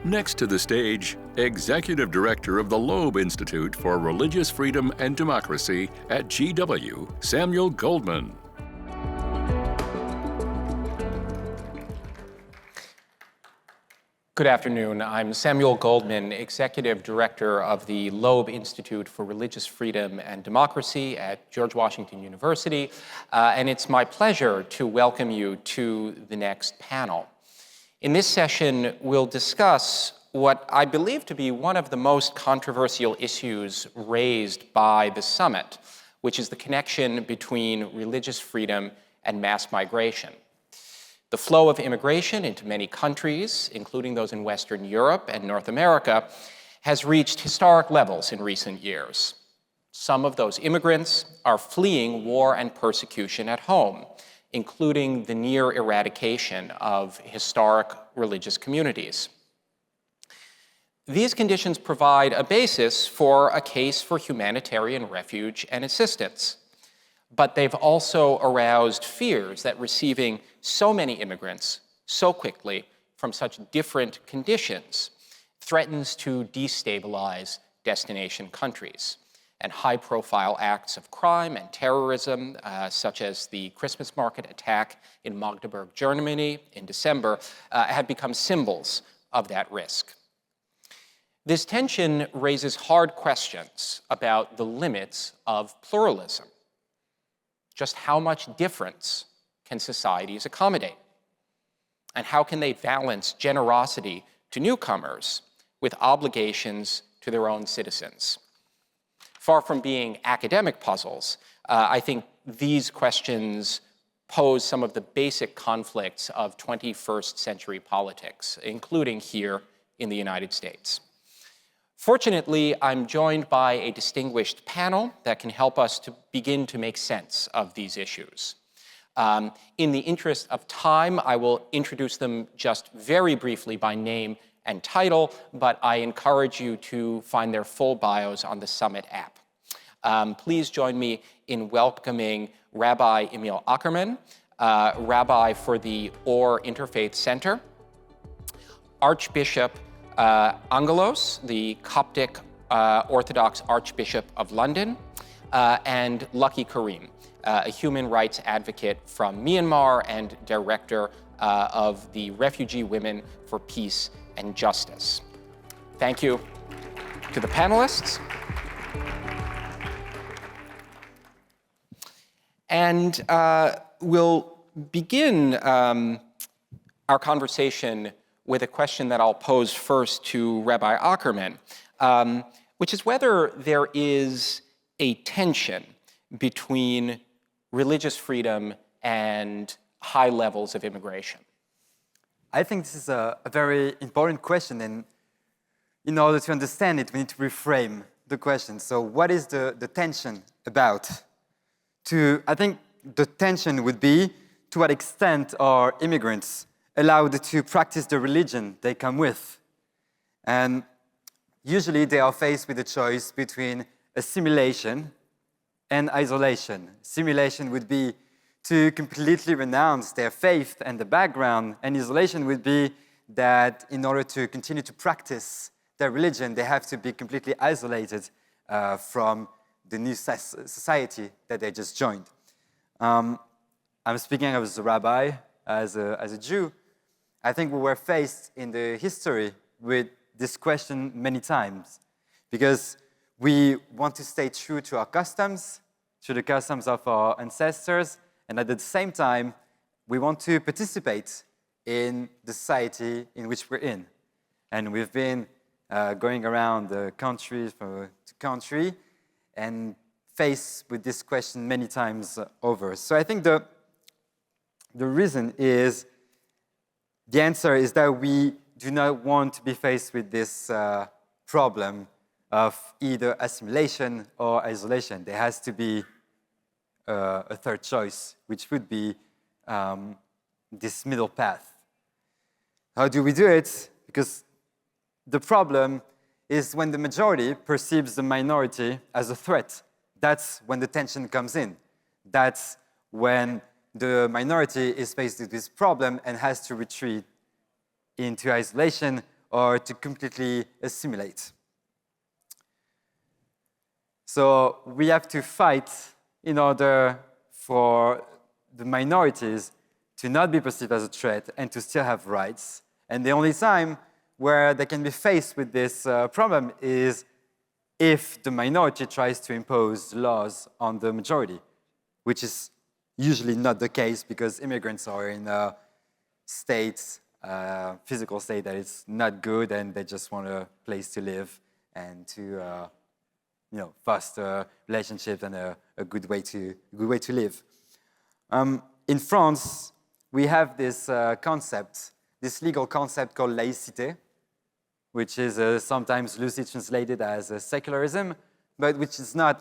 Next to the stage, Executive Director of the Loeb Institute for Religious Freedom and Democracy at GW, Samuel Goldman. Good afternoon. I'm Samuel Goldman, Executive Director of the Loeb Institute for Religious Freedom and Democracy at George Washington University, and it's my pleasure to welcome you to the next panel. In this session, we'll discuss what I believe to be one of the most controversial issues raised by the summit, which is the connection between religious freedom and mass migration. The flow of immigration into many countries, including those in Western Europe and North America, has reached historic levels in recent years. Some of those immigrants are fleeing war and persecution at home, including the near eradication of historic religious communities. These conditions provide a basis for a case for humanitarian refuge and assistance. But they've also aroused fears that receiving so many immigrants so quickly from such different conditions threatens to destabilize destination countries. And high-profile acts of crime and terrorism, such as the Christmas market attack in Magdeburg, Germany in December, have become symbols of that risk. This tension raises hard questions about the limits of pluralism. Just how much difference can societies accommodate? And how can they balance generosity to newcomers with obligations to their own citizens? Far from being academic puzzles, I think these questions pose some of the basic conflicts of 21st century politics, including here in the United States. Fortunately, I'm joined by a distinguished panel that can help us to begin to make sense of these issues. In the interest of time, I will introduce them just very briefly by name and title, but I encourage you to find their full bios on the Summit app. Please join me in welcoming Rabbi Emile Ackermann, Rabbi for the Or Interfaith Center, Archbishop Angaelos, the Coptic Orthodox Archbishop of London, and Lucky Karim, a human rights advocate from Myanmar and director of the Refugee Women for Peace and Justice. Thank you to the panelists. And we'll begin our conversation with a question that I'll pose first to Rabbi Ackermann, which is whether there is a tension between religious freedom and high levels of immigration. I think this is a very important question, and in order to understand it, we need to reframe the question. So what is the tension about? I think the tension would be to what extent are immigrants allowed to practice the religion they come with. And usually they are faced with a choice between assimilation and isolation. Assimilation would be to completely renounce their faith and the background, and isolation would be that in order to continue to practice their religion, they have to be completely isolated from the new society that they just joined. I'm speaking as a rabbi, as a Jew. I think we were faced in the history with this question many times because we want to stay true to our customs, to the customs of our ancestors, and at the same time, we want to participate in the society in which we're in. And we've been going around the country to country and faced with this question many times over. So I think the reason is, the answer is that we do not want to be faced with this problem of either assimilation or isolation. There has to be a third choice, which would be this middle path. How do we do it? Because the problem is when the majority perceives the minority as a threat. That's when the tension comes in. That's when the minority is faced with this problem and has to retreat into isolation or to completely assimilate. So we have to fight in order for the minorities to not be perceived as a threat and to still have rights. And the only time where they can be faced with this problem is if the minority tries to impose laws on the majority, which is usually not the case because immigrants are in a state, physical state that is not good, and they just want a place to live and to foster relationships and a good way to live. In France, we have this concept, this legal concept called laïcité, which is sometimes loosely translated as secularism, but which is not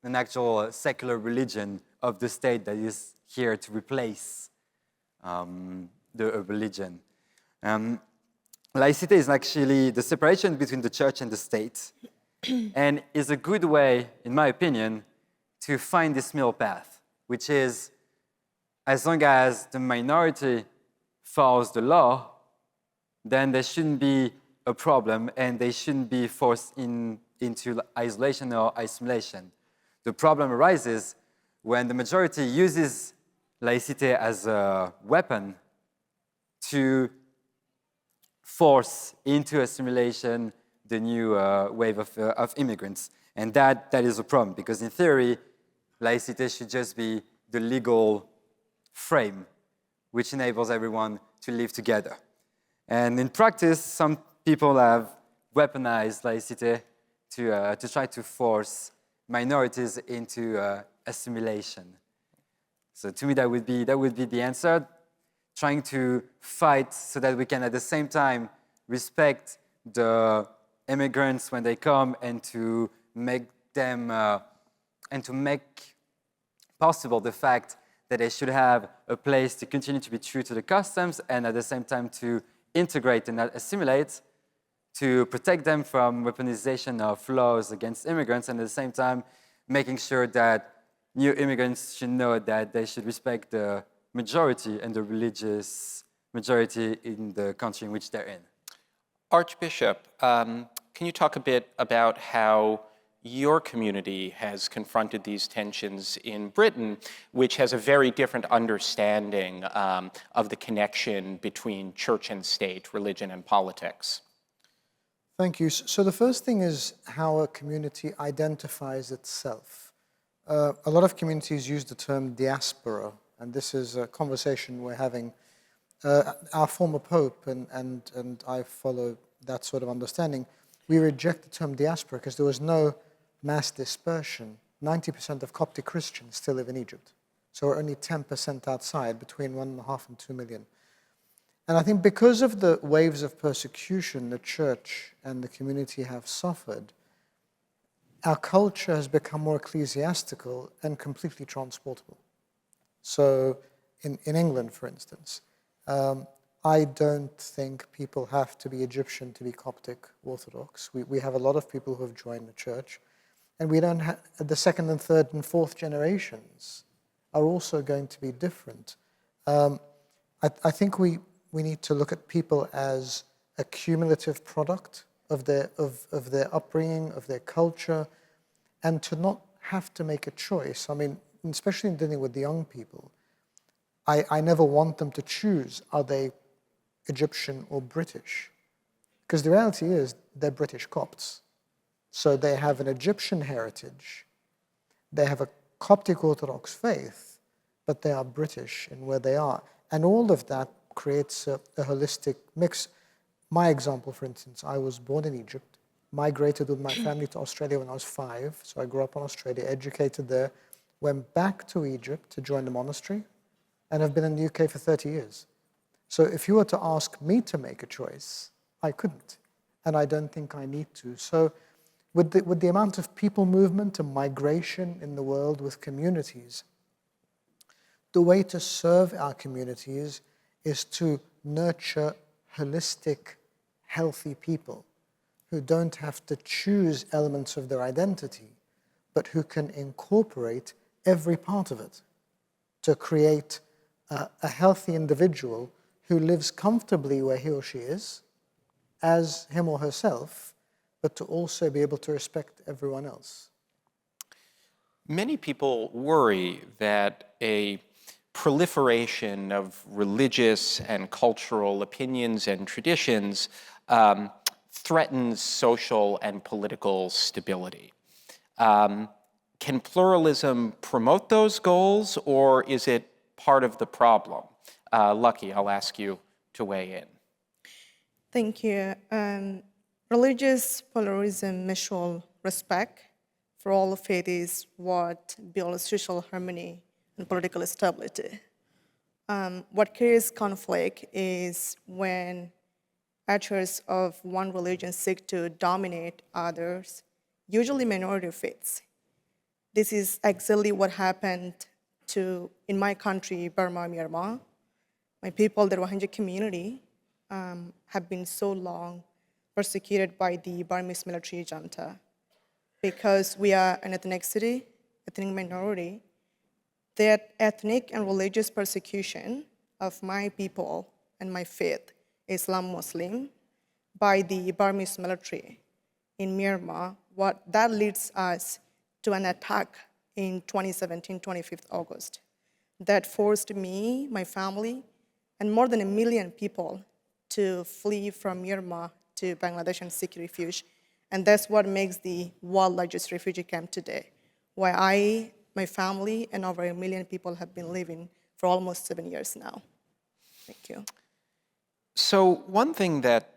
an actual secular religion of the state that is here to replace the religion. Laïcité is actually the separation between the church and the state, and is a good way, in my opinion, to find this middle path, which is, as long as the minority follows the law, then there shouldn't be a problem and they shouldn't be forced into isolation or assimilation. The problem arises when the majority uses laïcité as a weapon to force into assimilation the new wave of immigrants. And that is a problem, because in theory, laïcité should just be the legal frame which enables everyone to live together. And in practice, some people have weaponized laïcité to try to force minorities into assimilation. So to me, that would be the answer, trying to fight so that we can at the same time respect the immigrants when they come, and to make them and to make possible the fact that they should have a place to continue to be true to the customs, and at the same time to integrate and not assimilate, to protect them from weaponization of laws against immigrants, and at the same time making sure that new immigrants should know that they should respect the majority and the religious majority in the country in which they're in. Archbishop, can you talk a bit about how your community has confronted these tensions in Britain, which has a very different understanding of the connection between church and state, religion and politics? Thank you. So the first thing is how a community identifies itself. A lot of communities use the term diaspora, and this is a conversation we're having. Our former Pope, and I follow that sort of understanding, we reject the term diaspora because there was no mass dispersion. 90% of Coptic Christians still live in Egypt. So we're only 10% outside, between 1.5 and 2 million. And I think because of the waves of persecution the church and the community have suffered, our culture has become more ecclesiastical and completely transportable. So in England, for instance, I don't think people have to be Egyptian to be Coptic Orthodox. We have a lot of people who have joined the church, and we don't have the second and third and fourth generations are also going to be different. I think we need to look at people as a cumulative product of their upbringing, of their culture, and to not have to make a choice. I mean, especially in dealing with the young people, I never want them to choose, are they Egyptian or British? Because the reality is they're British Copts. So they have an Egyptian heritage, they have a Coptic Orthodox faith, but they are British in where they are. And all of that creates a holistic mix. My example, for instance, I was born in Egypt, migrated with my family to Australia when I was 5, so I grew up in Australia, educated there, went back to Egypt to join the monastery, and have been in the UK for 30 years. So if you were to ask me to make a choice, I couldn't, and I don't think I need to. So with the amount of people movement and migration in the world with communities, the way to serve our communities is to nurture holistic, healthy people who don't have to choose elements of their identity, but who can incorporate every part of it to create a healthy individual who lives comfortably where he or she is, as him or herself, but to also be able to respect everyone else. Many people worry that a proliferation of religious and cultural opinions and traditions threatens social and political stability. Can pluralism promote those goals, or is it part of the problem? Lucky, I'll ask you to weigh in. Thank you. Religious pluralism, mutual respect for all faith is what builds social harmony and political stability. What creates conflict is when actors of one religion seek to dominate others, usually minority faiths. This is exactly what happened in my country, Burma, Myanmar. My people, the Rohingya community, have been so long persecuted by the Burmese military junta. Because we are an ethnic minority, that ethnic and religious persecution of my people and my faith, Islam Muslim, by the Burmese military in Myanmar, what that leads us to an attack in 2017, 25th August, that forced me, my family, and more than 1 million people to flee from Myanmar to Bangladesh and seek refuge. And that's what makes the world's largest refugee camp today, where I, my family, and over 1 million people have been living for almost 7 years now. Thank you. So one thing that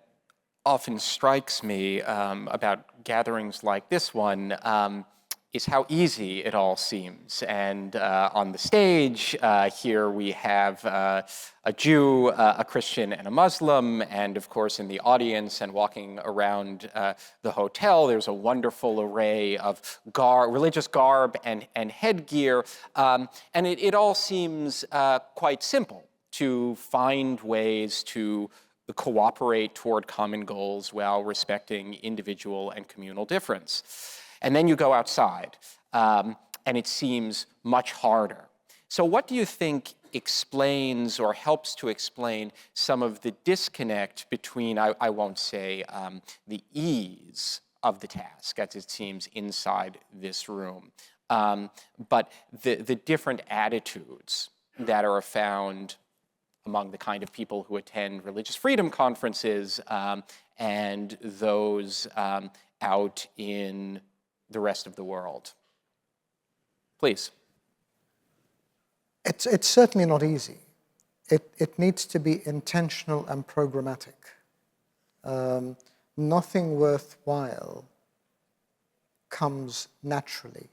often strikes me about gatherings like this one is how easy it all seems. And on the stage here we have a Jew, a Christian, and a Muslim. And of course, in the audience and walking around the hotel, there's a wonderful array of religious garb and headgear. And it all seems quite simple to find ways to cooperate toward common goals while respecting individual and communal difference. And then you go outside, and it seems much harder. So what do you think explains or helps to explain some of the disconnect between, I won't say the ease of the task, as it seems inside this room, but the different attitudes that are found among the kind of people who attend religious freedom conferences and those out in the rest of the world? Please. It's certainly not easy. It needs to be intentional and programmatic. Nothing worthwhile comes naturally.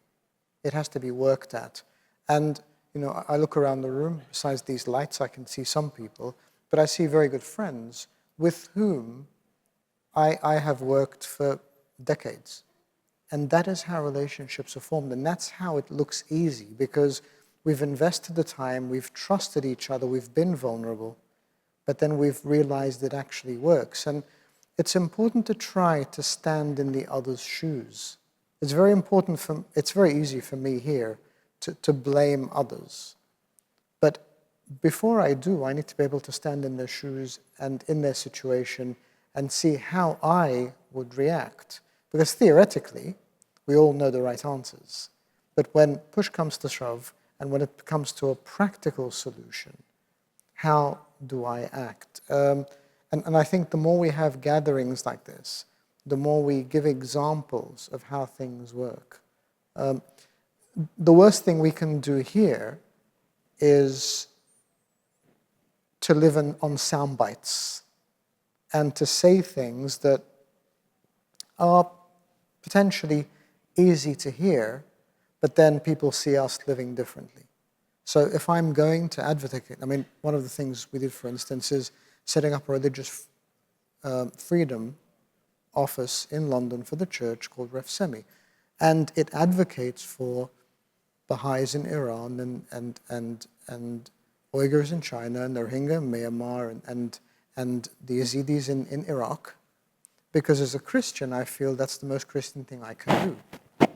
It has to be worked at. And you know, I look around the room, besides these lights, I can see some people, but I see very good friends with whom I have worked for decades. And that is how relationships are formed. And that's how it looks easy, because we've invested the time, we've trusted each other, we've been vulnerable, but then we've realized it actually works. And it's important to try to stand in the other's shoes. It's very important it's very easy for me here to blame others. But before I do, I need to be able to stand in their shoes and in their situation and see how I would react. Because theoretically, we all know the right answers. But when push comes to shove, and when it comes to a practical solution, how do I act? And I think the more we have gatherings like this, the more we give examples of how things work. The worst thing we can do here is to live on sound bites and to say things that are potentially easy to hear, but then people see us living differently. So if I'm going to advocate, I mean, one of the things we did, for instance, is setting up a religious freedom office in London for the church called Refsemi. And it advocates for Baha'is in Iran and Uyghurs in China and the Rohingya in Myanmar and the Yazidis in Iraq. Because as a Christian, I feel that's the most Christian thing I can do.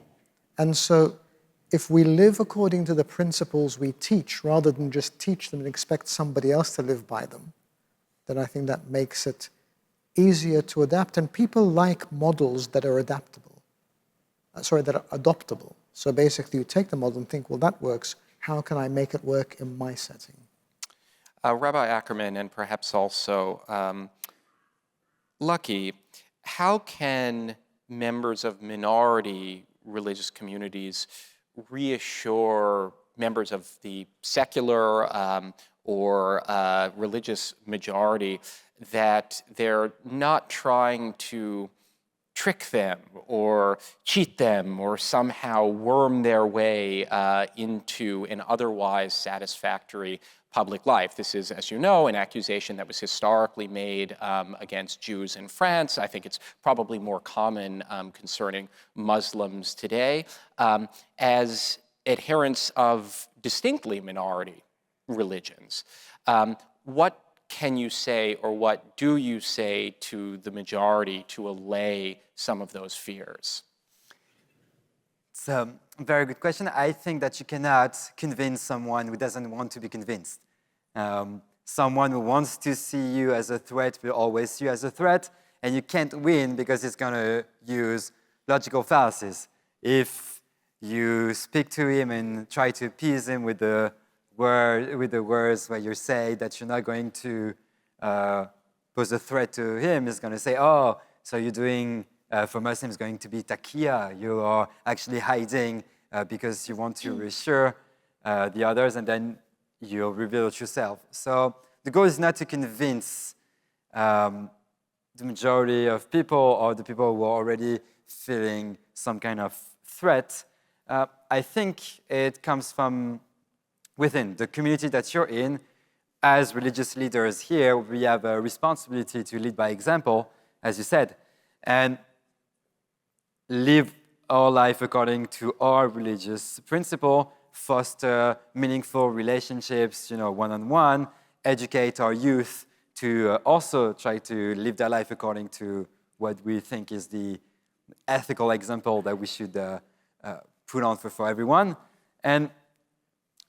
And so if we live according to the principles we teach, rather than just teach them and expect somebody else to live by them, then I think that makes it easier to adapt, and people like models that are adaptable. That are adoptable. So basically you take the model and think, well, that works. How can I make it work in my setting? Rabbi Ackermann, and perhaps also Lucky, how can members of minority religious communities reassure members of the secular or religious majority that they're not trying to trick them or cheat them or somehow worm their way into an otherwise satisfactory public life? This is, as you know, an accusation that was historically made against Jews in France. I think it's probably more common concerning Muslims today. As adherents of distinctly minority religions, what can you say, or what do you say to the majority to allay some of those fears? It's a very good question. I think that you cannot convince someone who doesn't want to be convinced. Someone who wants to see you as a threat will always see you as a threat, and you can't win because he's going to use logical fallacies. If you speak to him and try to appease him with the words where you say that you're not going to pose a threat to him, he's going to say, oh, so you're doing, for Muslims, going to be taqiyya. You are actually hiding because you want to reassure the others, and then you'll reveal it yourself. So the goal is not to convince the majority of people or the people who are already feeling some kind of threat. I think it comes from within the community that you're in. As religious leaders here, we have a responsibility to lead by example, as you said, and live our life according to our religious principle, foster meaningful relationships, one-on-one, educate our youth to also try to live their life according to what we think is the ethical example that we should put on for everyone. And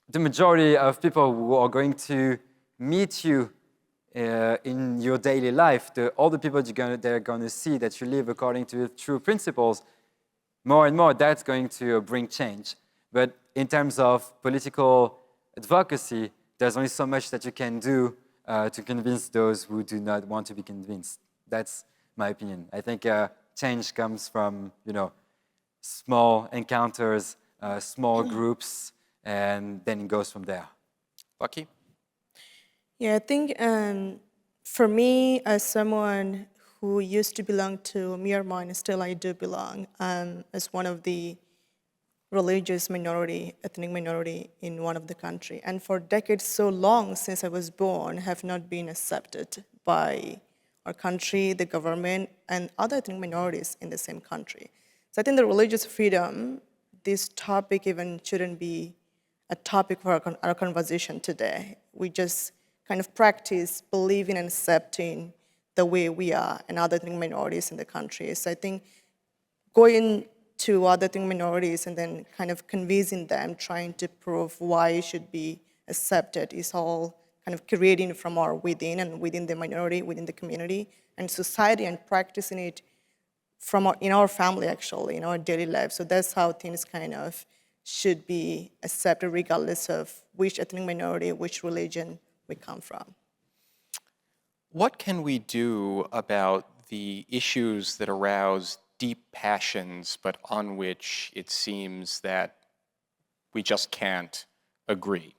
the majority of people who are going to meet you in your daily life, all the people they're going to see that you live according to true principles, more and more, that's going to bring change. But in terms of political advocacy, there's only so much that you can do to convince those who do not want to be convinced. That's my opinion. I think change comes from, small encounters, small groups, and then it goes from there. Lucky? Yeah, I think for me, as someone who used to belong to Myanmar, and still I do belong, as one of the religious minority, ethnic minority in one of the country. And for decades, so long since I was born, have not been accepted by our country, the government, and other ethnic minorities in the same country. So I think the religious freedom, this topic even shouldn't be a topic for our conversation today. We just kind of practice believing and accepting the way we are and other ethnic minorities in the country. So I think going to other ethnic minorities and then kind of convincing them, trying to prove why it should be accepted is all kind of creating from our within and within the minority, within the community and society, and practicing it from in our family, actually, in our daily life. So that's how things kind of should be accepted regardless of which ethnic minority, which religion we come from. What can we do about the issues that arouse deep passions, but on which it seems that we just can't agree?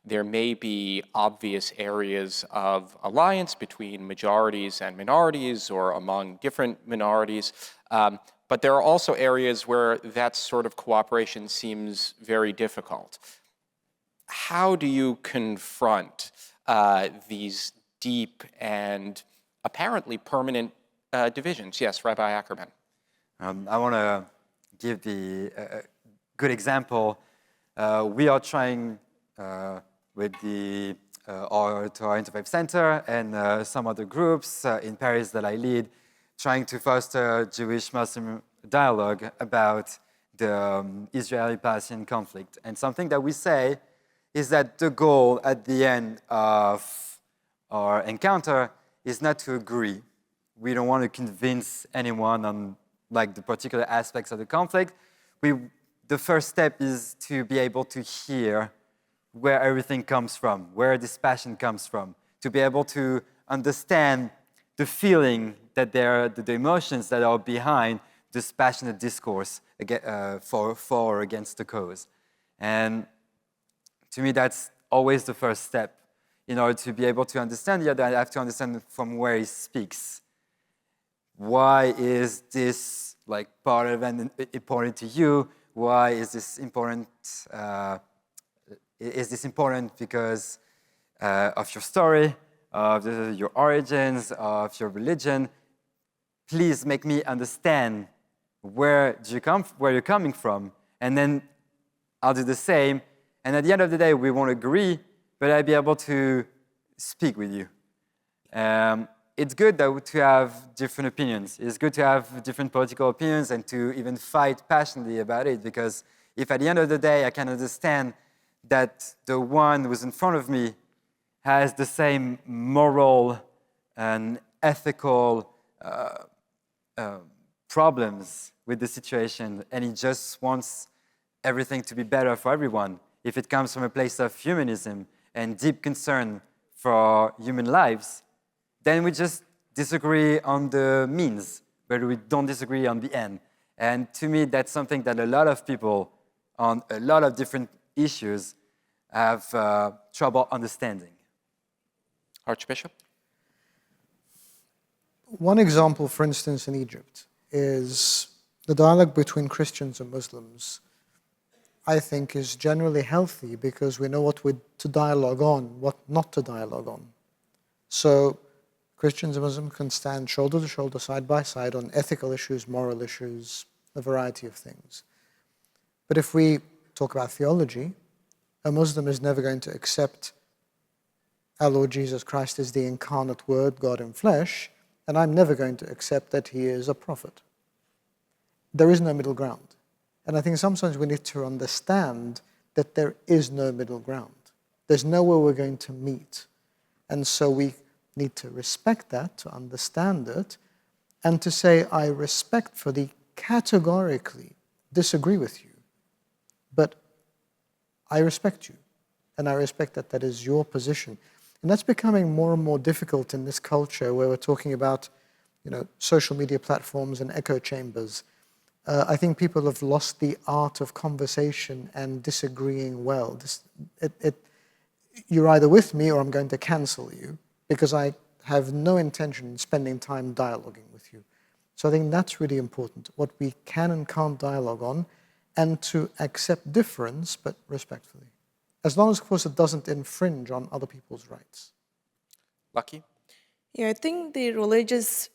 There may be obvious areas of alliance between majorities and minorities or among different minorities, but there are also areas where that sort of cooperation seems very difficult. How do you confront these deep and apparently permanent divisions? Yes, Rabbi Ackermann. I want to give the good example. We are trying with our Interfaith Center and some other groups in Paris that I lead, trying to foster Jewish-Muslim dialogue about the Israeli-Palestinian conflict. And something that we say is that the goal at the end of our encounter is not to agree, we don't want to convince anyone on like the particular aspects of the conflict. The first step is to be able to hear where everything comes from, where this passion comes from, to be able to understand the feeling that the emotions that are behind this passionate discourse for or against the cause. And to me, that's always the first step. In order to be able to understand the other, I have to understand from where he speaks. Why is this like part of it important to you? Why is this important? Is this important because of your story, of your origins, of your religion? Please make me understand where you're coming from, and then I'll do the same. And at the end of the day, we won't agree, but I'll be able to speak with you. It's good though to have different opinions. It's good to have different political opinions and to even fight passionately about it, because if at the end of the day I can understand that the one who's in front of me has the same moral and ethical problems with the situation, and he just wants everything to be better for everyone, if it comes from a place of humanism and deep concern for human lives, then we just disagree on the means, but we don't disagree on the end. And to me, that's something that a lot of people on a lot of different issues have trouble understanding. Archbishop? One example, for instance, in Egypt, is the dialogue between Christians and Muslims, I think, is generally healthy because we know what to dialogue on, what not to dialogue on. So Christians and Muslims can stand shoulder to shoulder, side by side on ethical issues, moral issues, a variety of things. But if we talk about theology, a Muslim is never going to accept our Lord Jesus Christ as the incarnate Word, God in flesh, and I'm never going to accept that he is a prophet. There is no middle ground. And I think sometimes we need to understand that there is no middle ground. There's nowhere we're going to meet. And so we need to respect that, to understand it, and to say, I respectfully, categorically disagree with you, but I respect you, and I respect that that is your position. And that's becoming more and more difficult in this culture where we're talking about, social media platforms and echo chambers. I think people have lost the art of conversation and disagreeing well. You're either with me or I'm going to cancel you because I have no intention in spending time dialoguing with you. So I think that's really important, what we can and can't dialogue on, and to accept difference, but respectfully. As long as, of course, it doesn't infringe on other people's rights. Lucky? Yeah, I think the religious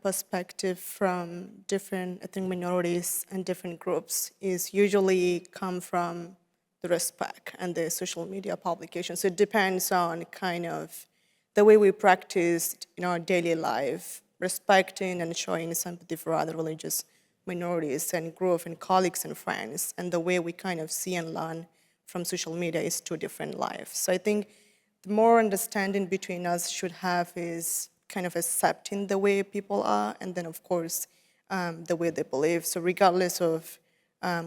perspective from different ethnic minorities and different groups is usually come from the respect and the social media publication. So it depends on kind of the way we practice in our daily life, respecting and showing sympathy for other religious minorities and groups and colleagues and friends, and the way we kind of see and learn from social media is two different lives. So I think the more understanding between us should have is kind of accepting the way people are, and then of course the way they believe. So regardless of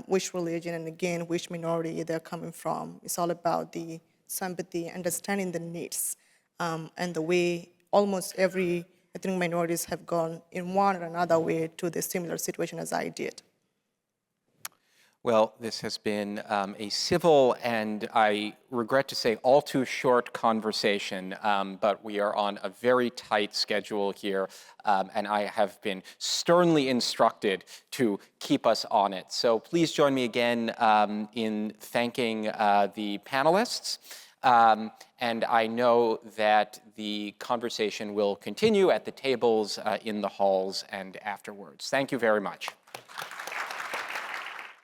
which religion and again which minority they're coming from, it's all about the sympathy, understanding the needs, and the way almost every ethnic minorities have gone in one or another way to the similar situation as I did. Well, this has been a civil and, I regret to say, all too short conversation, but we are on a very tight schedule here, and I have been sternly instructed to keep us on it. So please join me again in thanking the panelists. And I know that the conversation will continue at the tables in the halls and afterwards. Thank you very much.